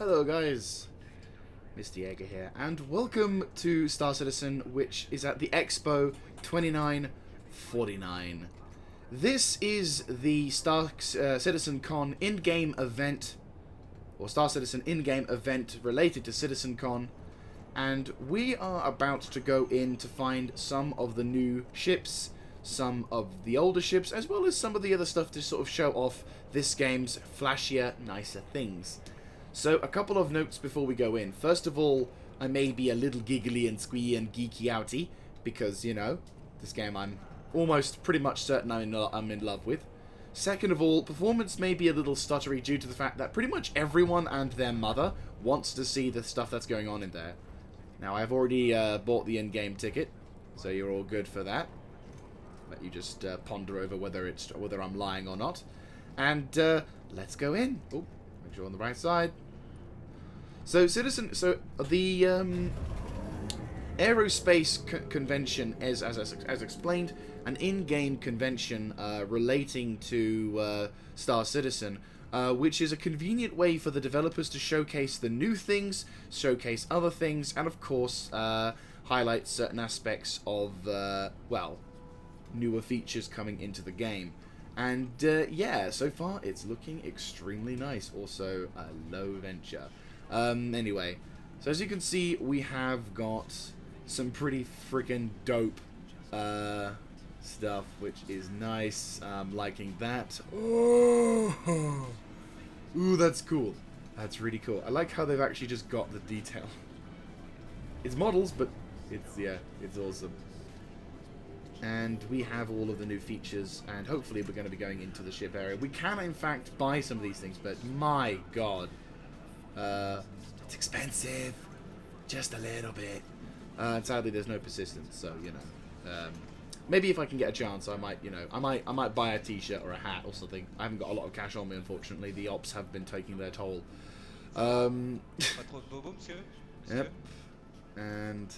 Hello guys, Mr. Jaeger here, and welcome to Star Citizen, which is at the Expo 2949. This is the Star Citizen Con in-game event, or Star Citizen in-game event related to Citizen Con, and we are about to go in to find some of the new ships, some of the older ships, as well as some of the other stuff to sort of show off this game's flashier, nicer things. So, a couple of notes before we go in. First of all, I may be a little giggly and squeaky and geeky outy, because, you know, this game I'm almost pretty much certain I'm in love with. Second of all, performance may be a little stuttery due to the fact that pretty much everyone and their mother wants to see the stuff that's going on in there. Now, I've already bought the in-game ticket, so you're all good for that. Let you just ponder over whether I'm lying or not. And let's go in. Oh, make sure on the right side. So the Aerospace convention is, as explained, an in-game convention relating to Star Citizen, which is a convenient way for the developers to showcase the new things, showcase other things, and of course highlight certain aspects of, well, newer features coming into the game. And yeah, so far it's looking extremely nice. Also, a low venture. Anyway, so as you can see, we have got some pretty freaking dope stuff, which is nice. Liking that. Oh, ooh, that's cool. That's really cool. I like how they've actually just got the detail. It's models, but it's, yeah, it's awesome. And we have all of the new features, and hopefully we're going to be going into the ship area. We can, in fact, buy some of these things, but my god. It's expensive. Just a little bit. And sadly, there's no persistence, so, you know. Maybe if I can get a chance, I might, you know, I might buy a t-shirt or a hat or something. I haven't got a lot of cash on me, unfortunately. The ops have been taking their toll. Yep. And,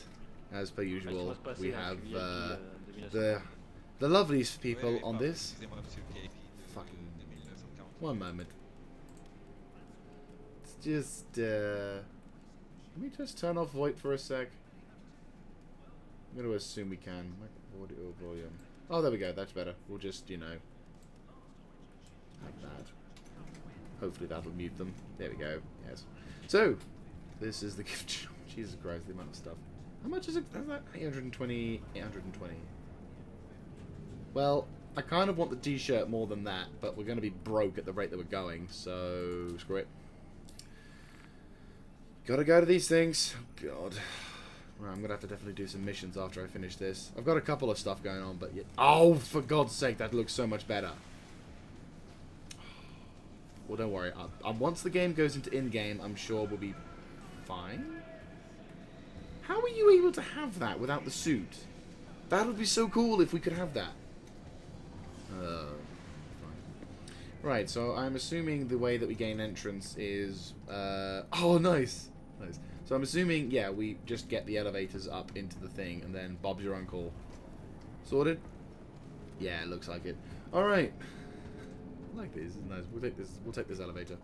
as per usual, we have the loveliest people on this. Fucking... One moment. It's just, can we just turn off VoIP for a sec? I'm going to assume we can. Audio volume. Oh, there we go. That's better. We'll just, you know, like that. Hopefully that'll mute them. There we go. Yes. So, this is the gift shop. Jesus Christ, the amount of stuff. How much is it? Is that 820? 820. Well, I kind of want the t-shirt more than that, but we're going to be broke at the rate that we're going, so screw it. Gotta go to these things. Oh, God. Right, I'm going to have to definitely do some missions after I finish this. I've got a couple of stuff going on, but... Oh, for God's sake, that looks so much better. Well, don't worry. Once the game goes into in-game, I'm sure we'll be fine. How are you able to have that without the suit? That would be so cool if we could have that. Right, so I'm assuming the way that we gain entrance is... oh, nice! Nice. So I'm assuming, yeah, we just get the elevators up into the thing, and then Bob's your uncle. Sorted? Yeah, it looks like it. Alright. I like this. It's nice. We'll take this elevator.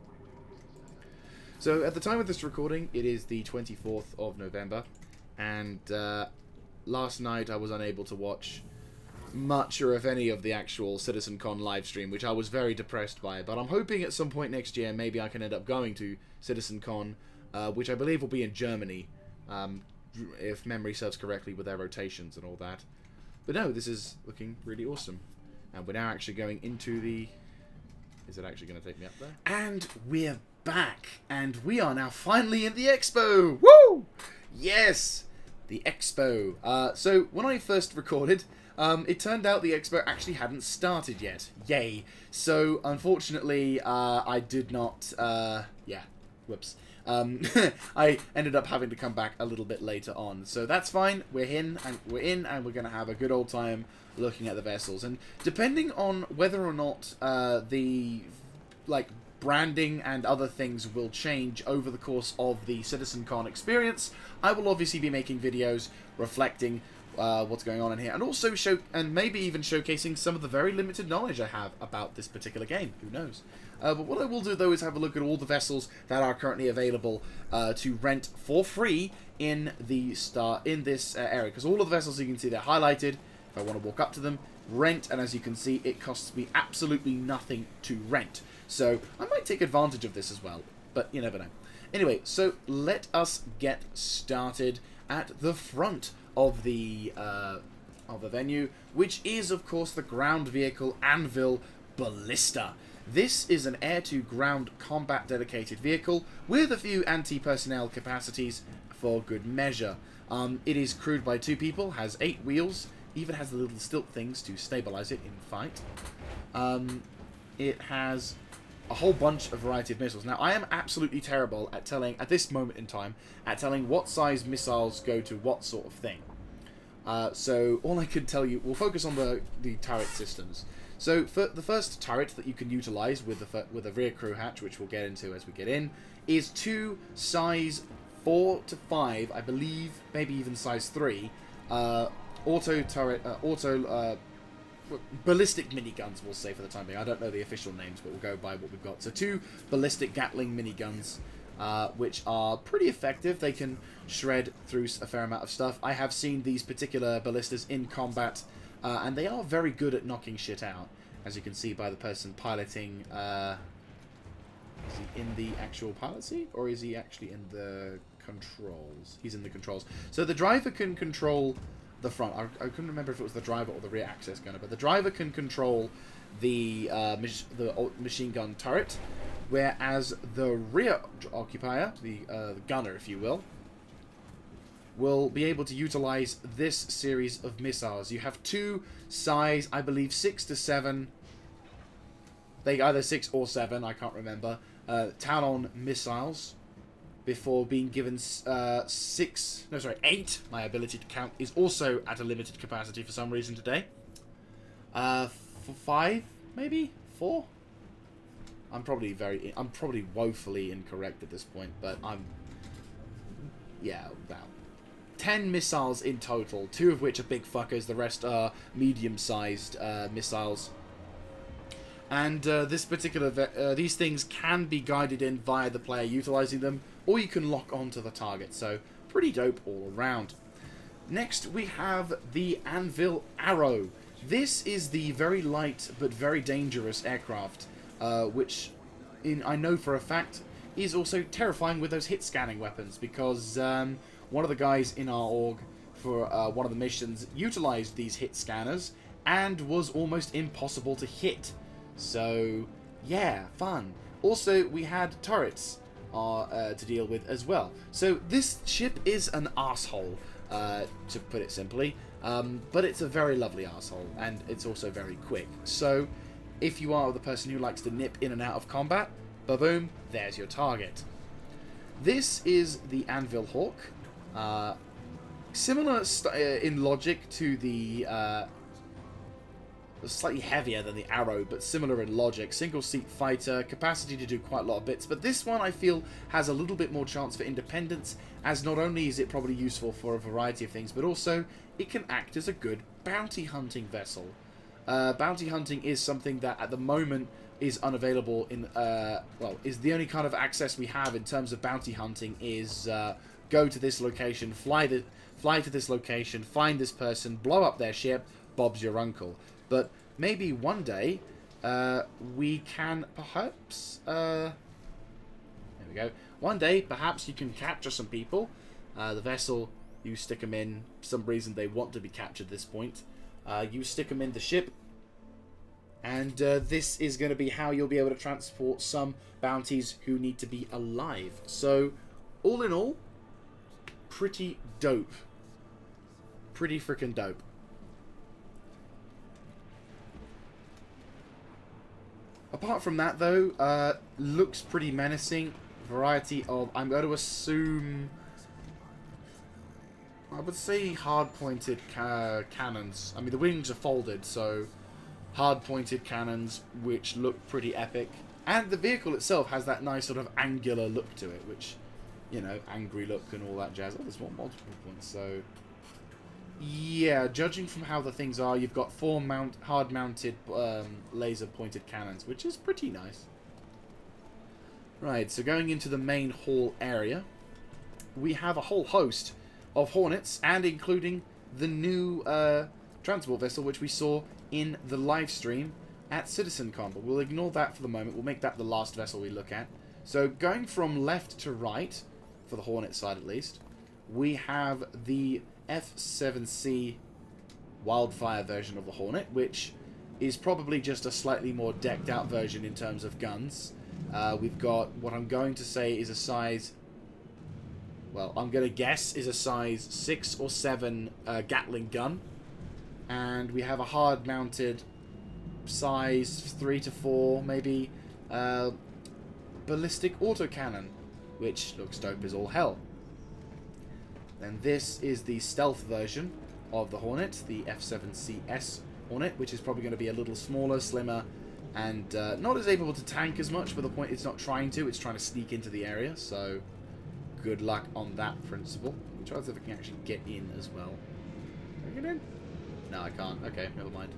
So, at the time of this recording, it is the 24th of November, and last night I was unable to watch much or if any of the actual CitizenCon livestream, which I was very depressed by, but I'm hoping at some point next year maybe I can end up going to CitizenCon, which I believe will be in Germany, if memory serves correctly with their rotations and all that. But no, this is looking really awesome. And we're now actually going into the... Is it actually going to take me up there? And we're back, and we are now finally in the Expo! Woo! Yes! The Expo. So, when I first recorded, it turned out the Expo actually hadn't started yet. Yay. So, unfortunately, I did not, yeah, whoops. I ended up having to come back a little bit later on. So that's fine. We're in, and we're going to have a good old time looking at the vessels. And depending on whether or not the, like, branding and other things will change over the course of the CitizenCon experience, I will obviously be making videos reflecting what's going on in here, and also maybe even showcasing some of the very limited knowledge I have about this particular game. Who knows? But what I will do though is have a look at all the vessels that are currently available to rent for free in this area, because all of the vessels you can see they're highlighted. If I want to walk up to them, rent, and as you can see, it costs me absolutely nothing to rent. So I might take advantage of this as well, but you never know. Anyway, so let us get started at the front of the venue, which is, of course, the ground vehicle Anvil Ballista. This is an air-to-ground combat dedicated vehicle with a few anti-personnel capacities for good measure. It is crewed by 2 people, has 8 wheels, even has the little stilt things to stabilize it in fight. It has a whole bunch of variety of missiles. Now, I am absolutely terrible at telling, at this moment in time, at telling what size missiles go to what sort of thing. So all I could tell you, we'll focus on the turret systems. So for the first turret that you can utilize with a rear crew hatch, which we'll get into as we get in, is 2 size 4 to 5, I believe, maybe even size 3, ballistic miniguns, we'll say for the time being. I don't know the official names, but we'll go by what we've got. So 2 ballistic Gatling miniguns, which are pretty effective. They can shred through a fair amount of stuff. I have seen these particular ballistas in combat, and they are very good at knocking shit out, as you can see by the person piloting. Is he in the actual pilot seat, or is he actually in the controls? He's in the controls. So the driver can control the front. I couldn't remember if it was the driver or the rear access gunner, but the driver can control the machine gun turret, whereas the rear occupier, the gunner, if you will be able to utilize this series of missiles. You have 2 size, I believe, 6 to 7. They either 6 or 7, I can't remember. Talon missiles. Before being given 8. My ability to count is also at a limited capacity for some reason today. 5, maybe 4. I'm probably woefully incorrect at this point, but about 10 missiles in total. 2 of which are big fuckers. The rest are medium-sized missiles. And these things can be guided in via the player utilizing them, or you can lock onto the target. So pretty dope all around. Next we have the Anvil Arrow. This is the very light but very dangerous aircraft, which I know for a fact is also terrifying with those hit scanning weapons, because one of the guys in our org for one of the missions utilized these hit scanners and was almost impossible to hit. So, yeah, fun. Also, we had turrets to deal with as well. So, this ship is an arsehole, to put it simply. But it's a very lovely arsehole, and it's also very quick. So, if you are the person who likes to nip in and out of combat, ba-boom, there's your target. This is the Anvil Hawk. Similar in logic to the... slightly heavier than the Arrow, but similar in logic. Single-seat fighter, capacity to do quite a lot of bits, but this one I feel has a little bit more chance for independence, as not only is it probably useful for a variety of things, but also it can act as a good bounty hunting vessel. Bounty hunting is something that at the moment is unavailable in, is the only kind of access we have in terms of bounty hunting is go to this location, fly to this location, find this person, blow up their ship, Bob's your uncle. But maybe one day we can perhaps... there we go. One day, perhaps you can capture some people. The vessel, you stick them in. For some reason they want to be captured at this point. You stick them in the ship. And this is going to be how you'll be able to transport some bounties who need to be alive. So, all in all, pretty dope. Pretty freaking dope. Apart from that, though, looks pretty menacing. Variety of, I'm going to assume, I would say hard-pointed cannons. I mean, the wings are folded, so hard-pointed cannons, which look pretty epic. And the vehicle itself has that nice sort of angular look to it, which, you know, angry look and all that jazz. Oh, there's more multiple points, so Yeah, judging from how the things are, you've got 4 hard-mounted laser-pointed cannons, which is pretty nice. Right, so going into the main hall area, we have a whole host of Hornets, and including the new transport vessel, which we saw in the live stream at CitizenCon. But we'll ignore that for the moment. We'll make that the last vessel we look at. So going from left to right, for the Hornet side at least, we have the F7C Wildfire version of the Hornet, which is probably just a slightly more decked out version in terms of guns. We've got what I'm going to say is a size... Well, I'm going to guess is a size 6 or 7 Gatling gun. And we have a hard-mounted size 3 to 4, maybe, ballistic autocannon, which looks dope as all hell. And this is the stealth version of the Hornet, the F7CS Hornet, which is probably going to be a little smaller, slimmer, and not as able to tank as much, but the point it's not trying to, it's trying to sneak into the area, so good luck on that principle. Let me try to see if I can actually get in as well. Can I get in? No, I can't. Okay, never mind.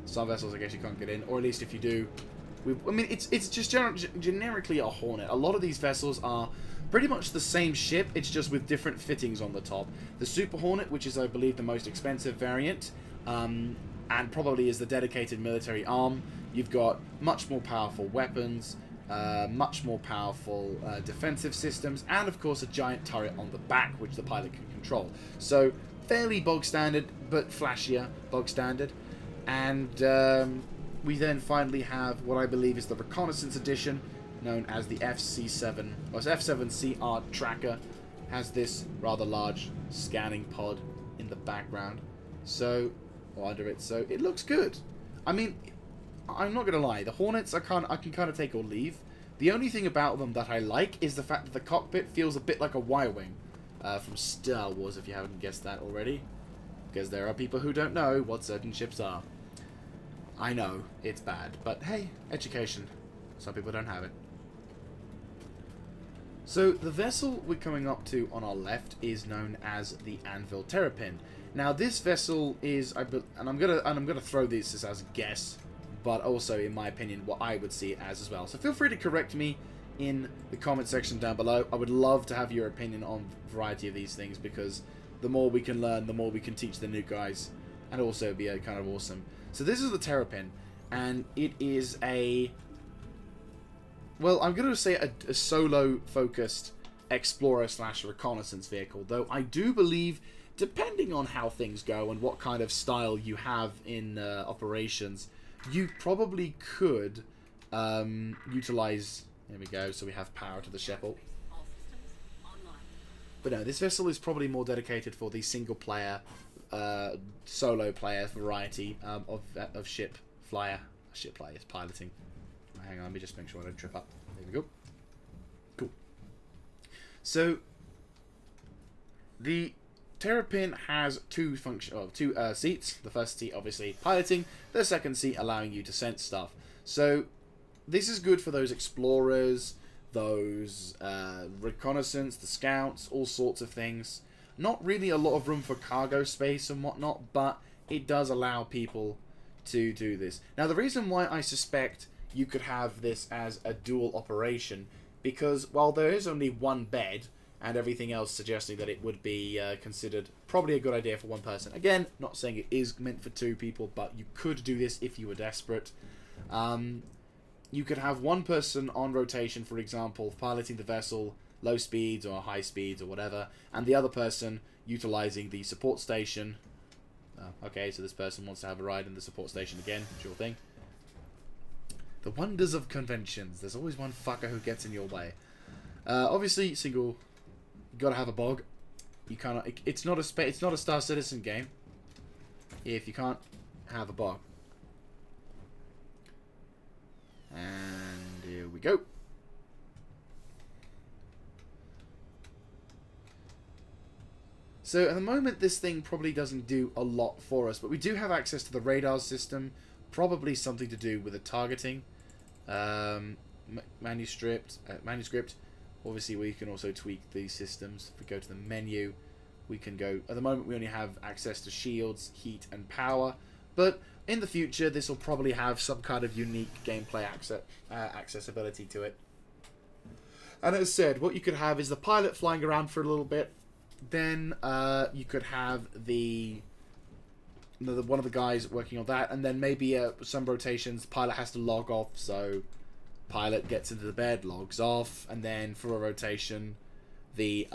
Some vessels I guess you can't get in, or at least if you do... I mean, it's just generically a Hornet. A lot of these vessels are pretty much the same ship, it's just with different fittings on the top. The Super Hornet, which is, I believe, the most expensive variant, and probably is the dedicated military arm, you've got much more powerful weapons, much more powerful defensive systems, and, of course, a giant turret on the back, which the pilot can control. So, fairly bog standard, but flashier bog standard. And we then finally have what I believe is the Reconnaissance Edition, known as the FC7, or F7CR Tracker. Has this rather large scanning pod in the background, so, or under it, so it looks good. I mean, I'm not gonna lie, the Hornets I can kind of take or leave. The only thing about them that I like is the fact that the cockpit feels a bit like a Y-wing from Star Wars, if you haven't guessed that already, because there are people who don't know what certain ships are. I know, it's bad, but hey, education. Some people don't have it. So, the vessel we're coming up to on our left is known as the Anvil Terrapin. Now, this vessel is, and I'm gonna throw this as a guess, but also, in my opinion, what I would see it as well. So, feel free to correct me in the comment section down below. I would love to have your opinion on a variety of these things, because the more we can learn, the more we can teach the new guys, and also it'd be kind of awesome. So this is the Terrapin, and it is a... Well, I'm going to say a solo-focused explorer/reconnaissance vehicle, though I do believe, depending on how things go and what kind of style you have in operations, you probably could utilize... There we go, so we have power to the Shepherd. But no, this vessel is probably more dedicated for the single-player... solo player variety of ship players piloting. Hang on, let me just make sure I don't trip up. There we go. Cool. So the Terrapin has two seats. The first seat obviously piloting, the second seat allowing you to sense stuff. So this is good for those explorers, those reconnaissance, the scouts, all sorts of things. Not really a lot of room for cargo space and whatnot, but it does allow people to do this. Now, the reason why I suspect you could have this as a dual operation, because while there is only one bed, and everything else suggesting that it would be considered probably a good idea for one person. Again, not saying it is meant for two people, but you could do this if you were desperate. You could have one person on rotation, for example, piloting the vessel, low speeds or high speeds or whatever, and the other person utilizing the support station. Okay, so this person wants to have a ride in the support station again. Sure thing. The wonders of conventions. There's always one fucker who gets in your way. Obviously, single. You gotta have a bog. You cannot. It's not a Star Citizen game if you can't have a bog. And here we go. So at the moment this thing probably doesn't do a lot for us, but we do have access to the radar system, probably something to do with the targeting. Manuscript. Obviously we can also tweak these systems. If we go to the menu, We can go... At the moment, we only have access to shields, heat, and power. But in the future, this will probably have some kind of unique gameplay accessibility to it. And as said, what you could have is the pilot flying around for a little bit. Then you could have one of the guys working on that, and then maybe some rotations, the pilot has to log off, so pilot gets into the bed, logs off, and then for a rotation, the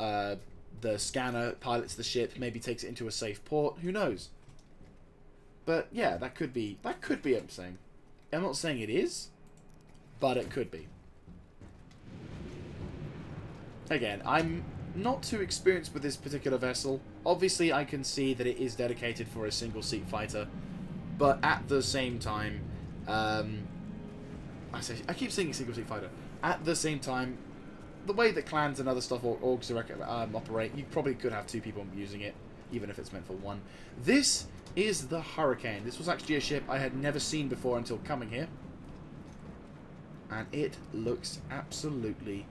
scanner pilots the ship, maybe takes it into a safe port. Who knows? But yeah, that could be what I'm saying. I'm not saying it is, but it could be. Again, I'm not too experienced with this particular vessel. Obviously, I can see that it is dedicated for a single-seat fighter, but at the same time, I keep saying a single-seat fighter. At the same time, the way that clans and other stuff or orgs operate, you probably could have 2 people using it, even if it's meant for 1. This is the Hurricane. This was actually a ship I had never seen before until coming here, and it looks absolutely...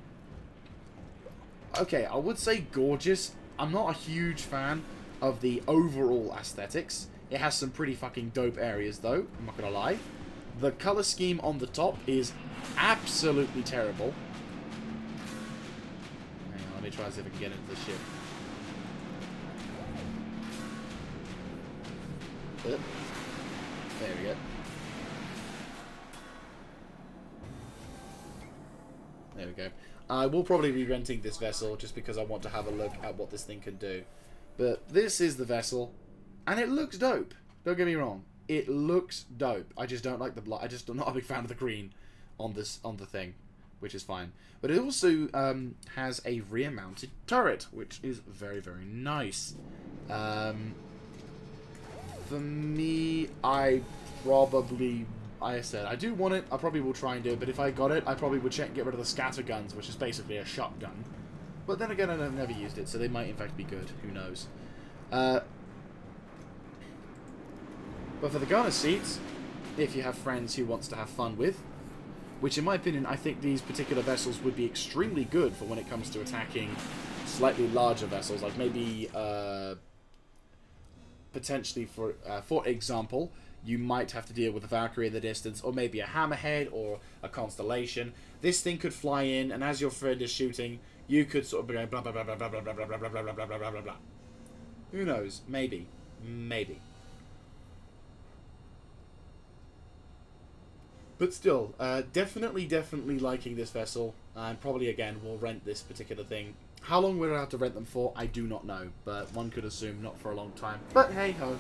Okay, I would say gorgeous. I'm not a huge fan of the overall aesthetics. It has some pretty fucking dope areas, though. I'm not gonna lie. The color scheme on the top is absolutely terrible. Hang on, let me try and see if I can get into the ship. There we go. There we go. I will probably be renting this vessel just because I want to have a look at what this thing can do. But this is the vessel, and it looks dope. Don't get me wrong. It looks dope. I just don't like the black. I'm not a big fan of the green on the thing, which is fine. But it also has a rear-mounted turret, which is very, very nice. For me, I said, I do want it. I probably will try and do it, but if I got it, I probably would check and get rid of the scatter guns, which is basically a shotgun. But then again, I've never used it, so they might in fact be good. Who knows? But for the gunner seats, if you have friends who wants to have fun with, which in my opinion, I think these particular vessels would be extremely good for when it comes to attacking slightly larger vessels, like maybe potentially for example, you might have to deal with a Valkyrie in the distance, or maybe a Hammerhead, or a Constellation. This thing could fly in, and as your friend is shooting, you could sort of be going blah blah blah blah blah blah blah blah blah blah blah blah blah blah blah. Who knows? Maybe. Maybe. But still, definitely liking this vessel, and probably again will rent this particular thing. How long we're allowed to rent them for, I do not know, but one could assume not for a long time. But hey ho.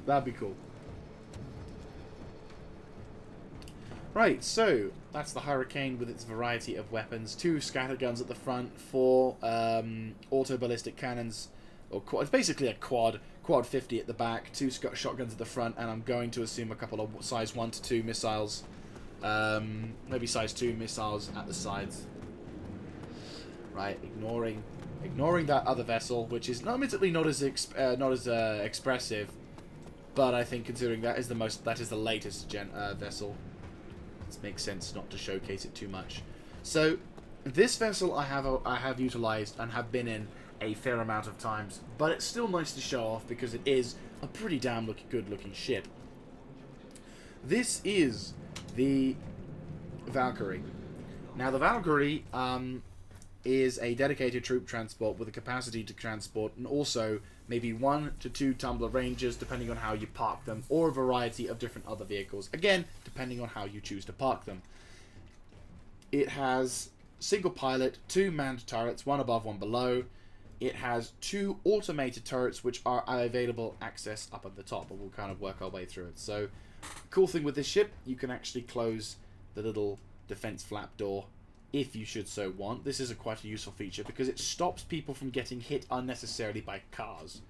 That'd be cool. Right, so that's the Hurricane with its variety of weapons. 2 scatterguns at the front, 4 auto-ballistic cannons, or it's basically a quad 50 at the back, 2 shotguns at the front, and I'm going to assume a couple of size 1 to 2 missiles, maybe size 2 missiles at the sides. Right, ignoring that other vessel, which is admittedly not as expressive. But I think considering that is the latest vessel, it makes sense not to showcase it too much. So this vessel I have utilized and have been in a fair amount of times, but it's still nice to show off because it is a pretty damn good looking ship. This is the Valkyrie. Now the Valkyrie is a dedicated troop transport with a capacity to transport and also maybe 1 to 2 tumbler Rangers, depending on how you park them, or a variety of different other vehicles, again, depending on how you choose to park them. It has single pilot, 2 manned turrets, 1 above, 1 below. It has 2 automated turrets, which are available access up at the top, but we'll kind of work our way through it. So, cool thing with this ship, you can actually close the little defense flap door if you should so want. This is quite a useful feature because it stops people from getting hit unnecessarily by cars.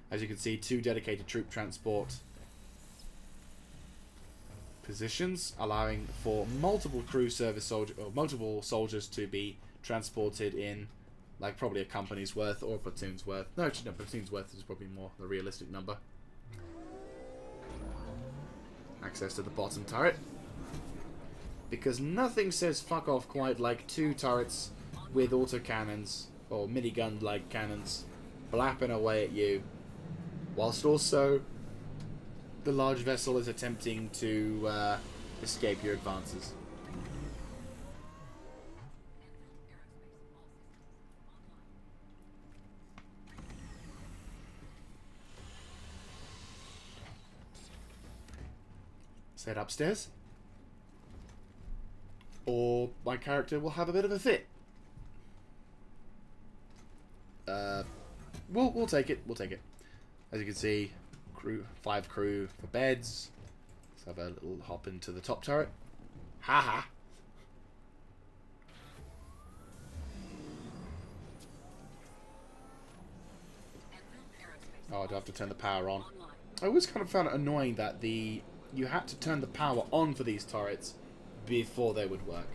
As you can see, 2 dedicated troop transport positions, allowing for multiple crew service multiple soldiers to be transported in, like probably a company's worth or a platoon's worth. No, actually, no, platoon's worth is probably more the realistic number. Access to the bottom turret. Because nothing says fuck off quite like 2 turrets with autocannons, or minigun-like cannons blapping away at you, whilst also the large vessel is attempting to escape your advances. Let's head upstairs, or my character will have a bit of a fit. We'll take it. We'll take it. As you can see, 5 crew for beds. Let's have a little hop into the top turret. Haha. Oh, I do have to turn the power on. I always kind of found it annoying that you had to turn the power on for these turrets before they would work.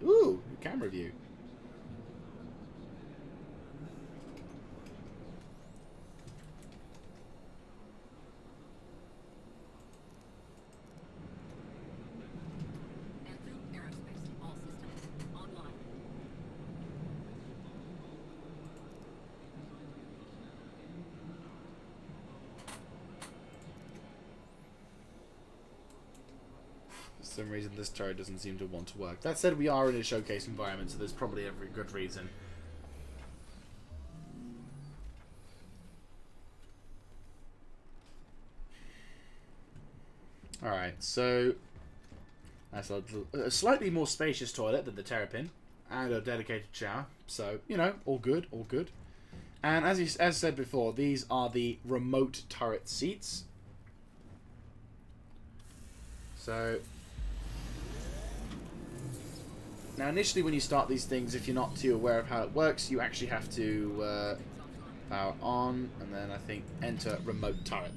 Ooh, camera view. Anvil Aerospace, all systems online. For some reason this turret doesn't seem to want to work. That said, we are in a showcase environment, so there's probably every good reason. Alright, so that's a slightly more spacious toilet than the Terrapin, and a dedicated shower, so, you know, all good, all good. And as said before, these are the remote turret seats. So now, initially when you start these things, if you're not too aware of how it works, you actually have to power on, and then I think enter remote turret.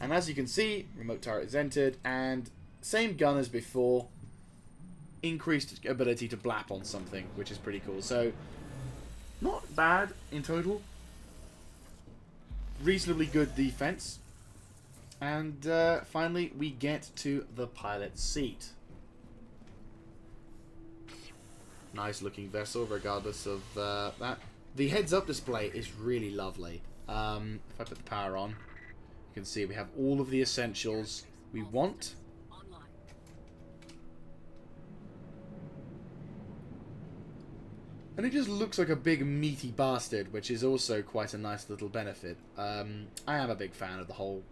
And as you can see, remote turret is entered, and same gun as before, increased ability to blap on something, which is pretty cool. So, not bad in total. Reasonably good defense. And finally, we get to the pilot seat. Nice looking vessel, regardless of that. The heads-up display is really lovely. If I put the power on, you can see we have all of the essentials we want. And it just looks like a big meaty bastard, which is also quite a nice little benefit. I am a big fan of the whole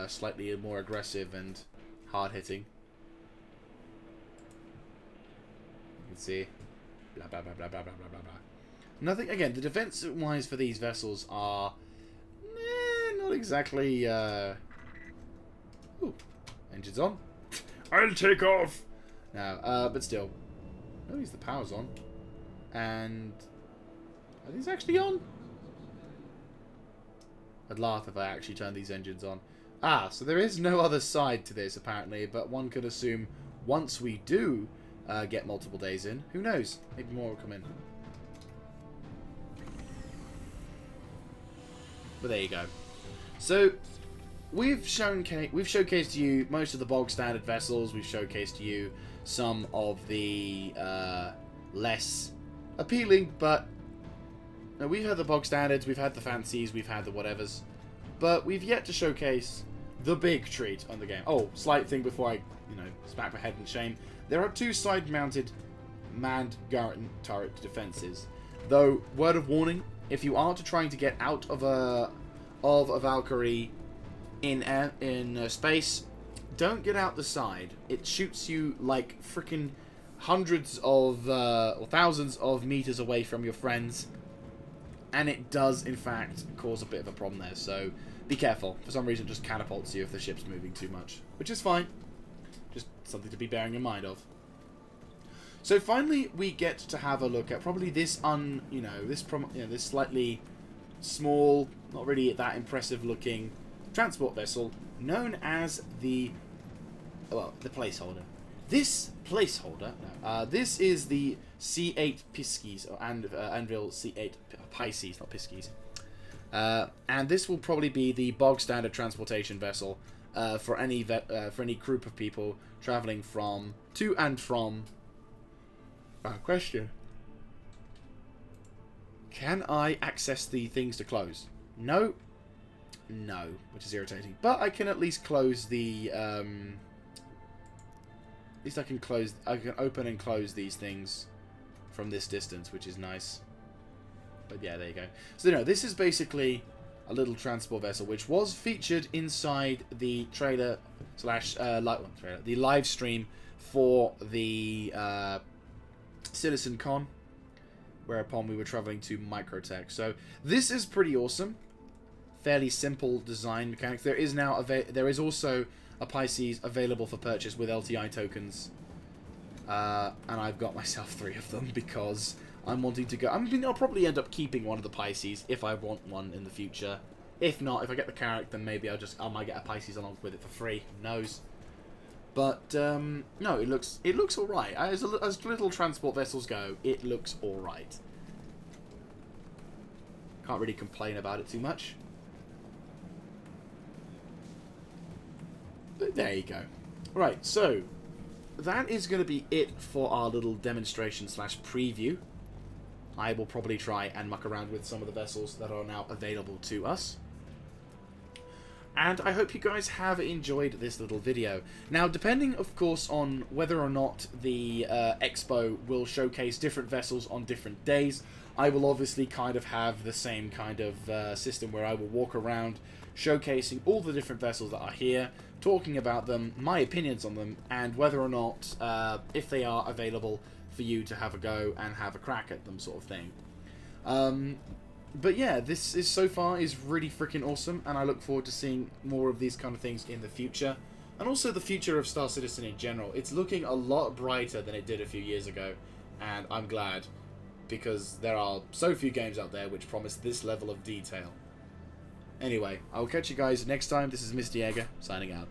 slightly more aggressive and hard-hitting. You can see. Blah, blah, blah, blah, blah, blah, blah, blah. Nothing, again, the defense-wise for these vessels are not exactly... Ooh, engines on. I'll take off! Now, but still. At least the power's on. And... are these actually on? I'd laugh if I actually turned these engines on. Ah, so there is no other side to this, apparently, but one could assume once we do get multiple days in, who knows? Maybe more will come in. But there you go. So, we've showcased to you most of the bog standard vessels. We've showcased to you some of the less appealing, but we've had the bog standards, we've had the fancies, we've had the whatevers, but we've yet to showcase the big treat on the game. Oh, slight thing before I, smack my head in shame. There are 2 side-mounted manned turret defenses. Though, word of warning, if you are trying to get out of a Valkyrie in space, don't get out the side. It shoots you like freaking hundreds of or thousands of meters away from your friends, and it does in fact cause a bit of a problem there. So be careful. For some reason, it just catapults you if the ship's moving too much, which is fine. Just something to be bearing in mind of. So finally, we get to have a look at probably this this slightly small, not really that impressive looking transport vessel known as the placeholder. This placeholder, this is the C8 Pisces, or Anvil C8 Pisces, not Pisces. And this will probably be the bog standard transportation vessel for any group of people traveling to and from Question. Can I access the things to close? No. No, which is irritating. But I can at least close the... at least I can open and close these things from this distance, which is nice. But yeah, there you go. So no, this is basically a little transport vessel, which was featured inside the trailer slash the live stream for the Citizen Con, whereupon we were traveling to Microtech. So this is pretty awesome. Fairly simple design mechanics. There is now there is also a Pisces available for purchase with LTI tokens, and I've got myself 3 of them because I'm wanting to go. I mean, I'll probably end up keeping one of the Pisces if I want one in the future. If not, if I get the character, then maybe I might get a Pisces along with it for free. Who knows? But no, it looks all right. As little transport vessels go, it looks all right. Can't really complain about it too much. But there you go. Right, so that is going to be it for our little demonstration slash preview. I will probably try and muck around with some of the vessels that are now available to us. And I hope you guys have enjoyed this little video. Now, depending, of course, on whether or not the Expo will showcase different vessels on different days, I will obviously kind of have the same kind of system where I will walk around showcasing all the different vessels that are here, talking about them, my opinions on them, and whether or not, if they are available for you to have a go and have a crack at them, sort of thing. But yeah, this is so far is really freaking awesome, and I look forward to seeing more of these kind of things in the future, and also the future of Star Citizen in general. It's looking a lot brighter than it did a few years ago, and I'm glad, because there are so few games out there which promise this level of detail. Anyway, I will catch you guys next time. This is Mr. Jaeger, signing out.